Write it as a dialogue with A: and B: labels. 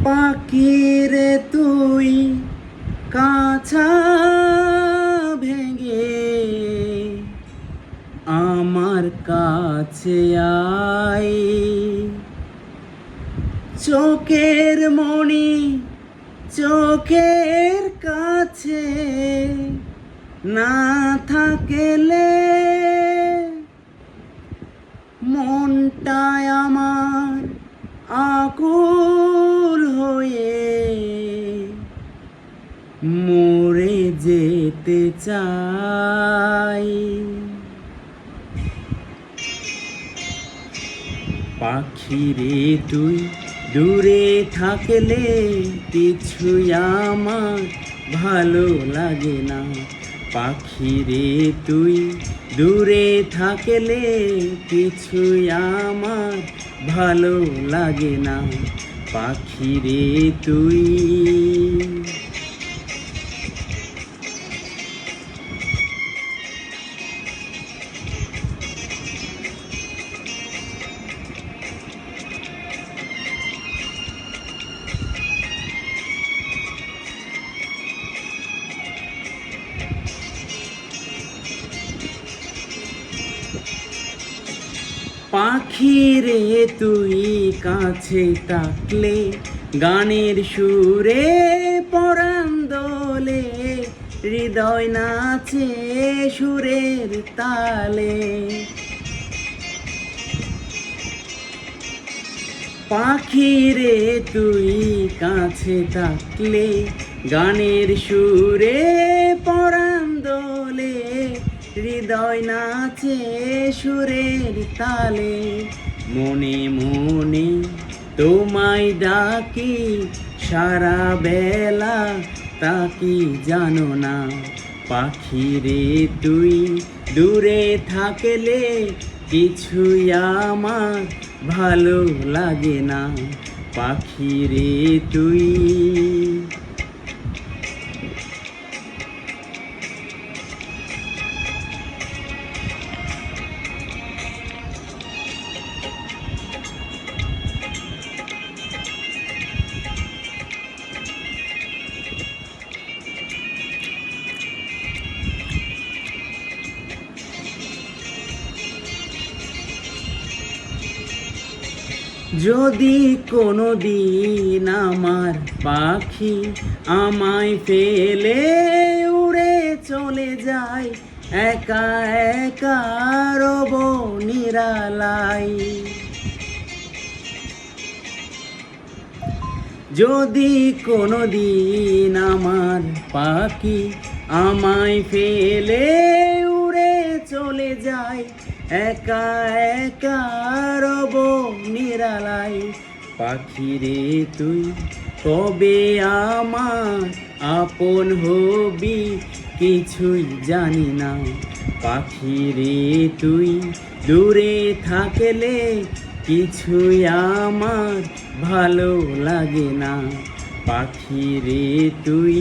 A: পাখিরে তুই কাছা ভেঙে আমার কাছে আয়, চোখের মণি চোখের কাছে না থাকলে মনটায় আমার আকুল হয়ে মরে যেতে চাই। পাখিরে তুই দূরে থাকলে কিছুই আমার ভালো লাগে না। পাখিরে তুই দূরে থাকলে কিছুই আমার ভালো লাগে না। পাখিরে তুই পাখিরে তুই কাছে থাকলে গানের সুরে পরাণ দোলে, হৃদয় নাচে সুরের তালে। পাখিরে তুই কাছে থাকলে গানের সুরে পরাণ দোলে, হৃদয় নাচে সুরের তালে। মনে মনে তোমায় ডাকি সারা বেলা তাকি জানো না। পাখিরে তুই দূরে থাকলে কিছুই আমার ভালো লাগে না। পাখিরে তুই যদি কোনো দিন আমার পাখি আমায় ফেলে উড়ে চলে যায়, একা একা রব নিরালাই। যদি কোনো দিন আমার পাখি আমায় ফেলে উড়ে চলে যায়, একা একা রব নিরালাই। পাখিরে তুই কবে আমার আপন হবি কিছুই জানি না। পাখিরে তুই দূরে থাকলে কিছুই আমার ভালো লাগে না। পাখিরে তুই